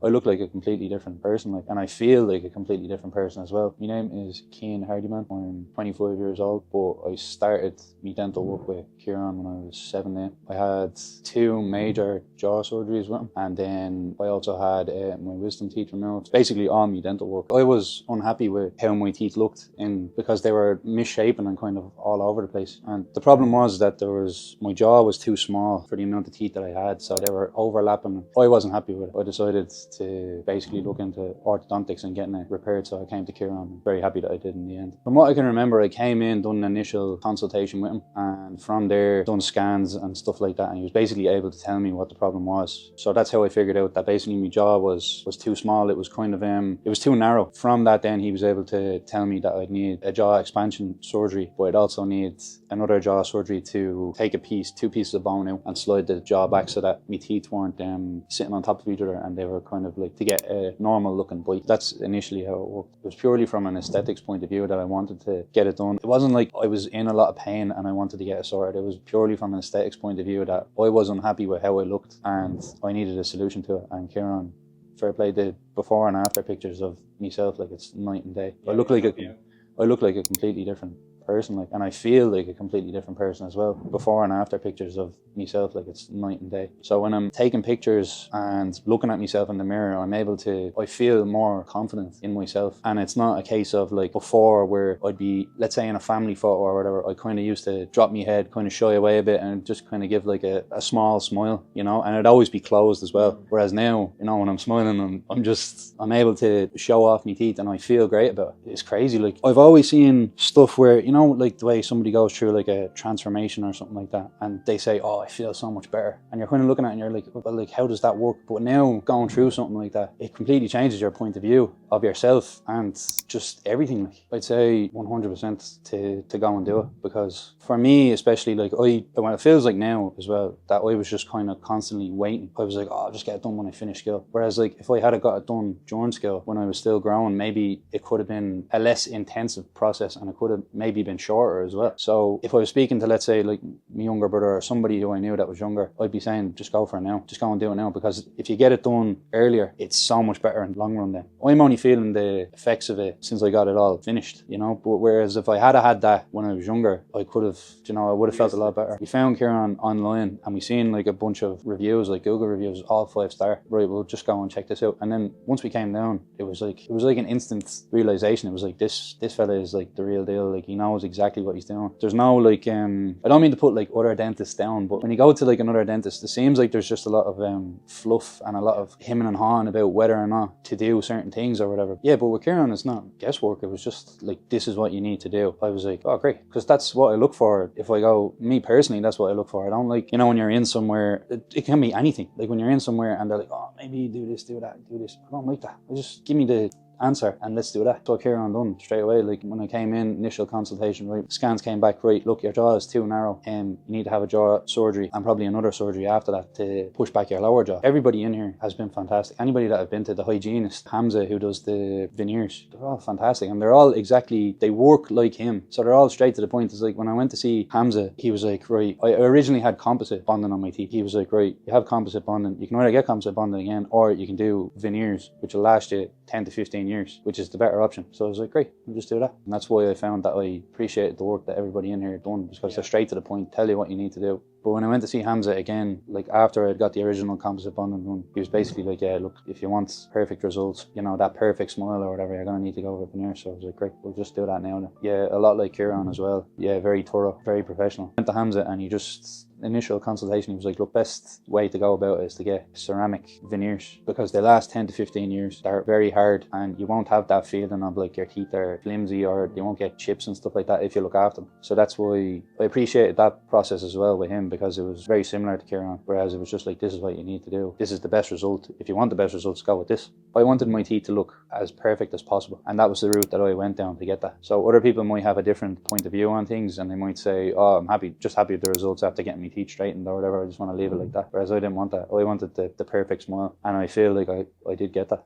I look like a completely different person, like, and I feel like a completely different person as well. My name is Cian. I'm 25 years old, but I started my dental work with Kieran when I was 17. I had 2 major jaw surgeries with him, and then I also had my wisdom teeth removed. Basically all my dental work. I was unhappy with how my teeth looked because they were misshapen and kind of all over the place. And the problem was that my jaw was too small for the amount of teeth that I had, so they were overlapping. I wasn't happy with it. I decided to basically look into orthodontics and getting it repaired, so I came to Cian. I'm very happy that I did in the end. From what I can remember, I came in, done an initial consultation with him, and from there done scans and stuff like that, and he was basically able to tell me what the problem was. So that's how I figured out that basically my jaw was too small. It was kind of it was too narrow. From that then he was able to tell me that I'd need a jaw expansion surgery, but I'd also need another jaw surgery to take 2 pieces of bone out and slide the jaw back so that my teeth weren't sitting on top of each other, and they were kind of like to get a normal looking bite. That's initially how it worked. It was purely from an aesthetics point of view that I wanted to get it done. It wasn't like I was in a lot of pain and I wanted to get it sorted. It was purely from an aesthetics point of view that I was unhappy with how I looked and I needed a solution to it. And Kieran, fair play, did before and after pictures of myself like it's night and day. I look like a completely different person, like, and I feel like a completely different person as well. Before and after pictures of myself, like it's night and day. So when I'm taking pictures and looking at myself in the mirror, I feel more confident in myself. And it's not a case of like before where I'd be, let's say in a family photo or whatever, I kind of used to drop my head, kind of shy away a bit and just kind of give like a small smile, you know, and it'd always be closed as well. Whereas now, you know, when I'm smiling, I'm able to show off my teeth and I feel great about it. It's crazy. Like I've always seen stuff where, you know, like the way somebody goes through like a transformation or something like that and they say, oh, I feel so much better, and you're kind of looking at it and you're like, well, like, how does that work? But now going through something like that, it completely changes your point of view of yourself and just everything. Like, I'd say 100% to go and do it, because for me especially, like when it feels like now as well, that I was just kind of constantly waiting. I was like, oh, I'll just get it done when I finish skill. Whereas like if I had got it done during skill when I was still growing, maybe it could have been a less intensive process and it could have maybe been shorter as well. So if I was speaking to, let's say, like my younger brother or somebody who I knew that was younger, I'd be saying, just go for it now. Just go and do it now, because if you get it done earlier, it's so much better in the long run then. I'm only feeling the effects of it since I got it all finished, you know, but whereas if I had that when I was younger, I could have, you know, I would have felt a lot better. We found Kieran online and we seen like a bunch of reviews, like Google reviews, all 5-star. Right, we'll just go and check this out. And then once we came down, it was like an instant realization. It was like, this fella is like the real deal. Like he knows exactly what he's doing. There's no like, I don't mean to put like other dentists down, but when you go to like another dentist, it seems like there's just a lot of fluff and a lot of hemming and hawing about whether or not to do certain things or whatever. Yeah, but with Kieran, it's not guesswork. It was just like, this is what you need to do. I was like, oh great, because that's what I look for. If I go, me personally, that's what I look for. I don't like, you know, when you're in somewhere, it can be anything. Like when you're in somewhere and they're like, oh, maybe do this, do that, do this. I don't like that. I just give me the answer and let's do that. So Kieran done straight away. Like when I came in, initial consultation, right, scans came back, right, look, your jaw is too narrow and you need to have a jaw surgery and probably another surgery after that to push back your lower jaw. Everybody in here has been fantastic. Anybody that I've been to, the hygienist, Hamza, who does the veneers, they're all fantastic, and they're all exactly, they work like him. So they're all straight to the point. It's like when I went to see Hamza, he was like, right, I originally had composite bonding on my teeth. He was like, right, you have composite bonding. You can either get composite bonding again or you can do veneers, which will last you 10 to 15 years, which is the better option. So I was like, great, I'll just do that. And that's why I found that I appreciated the work that everybody in here had done, because they're straight to the point, tell you what you need to do. But when I went to see Hamza again, like after I'd got the original composite bonding done, he was basically like, yeah, look, if you want perfect results, you know, that perfect smile or whatever, you're going to need to go with veneer. So I was like, great, we'll just do that now. Yeah, a lot like Kieran as well. Yeah, very thorough, very professional. Went to Hamza and he just, initial consultation, he was like, look, best way to go about it is to get ceramic veneers, because they last 10 to 15 years. They're very hard and you won't have that feeling of like your teeth are flimsy or you won't get chips and stuff like that if you look after them. So that's why I appreciated that process as well with him, because it was very similar to Kieran, whereas it was just like, this is what you need to do. This is the best result. If you want the best results, go with this. I wanted my teeth to look as perfect as possible, and that was the route that I went down to get that. So other people might have a different point of view on things and they might say, oh, I'm just happy with the results after getting my teeth straightened or whatever. I just want to leave it like that. Whereas I didn't want that. I wanted the perfect smile, and I feel like I did get that.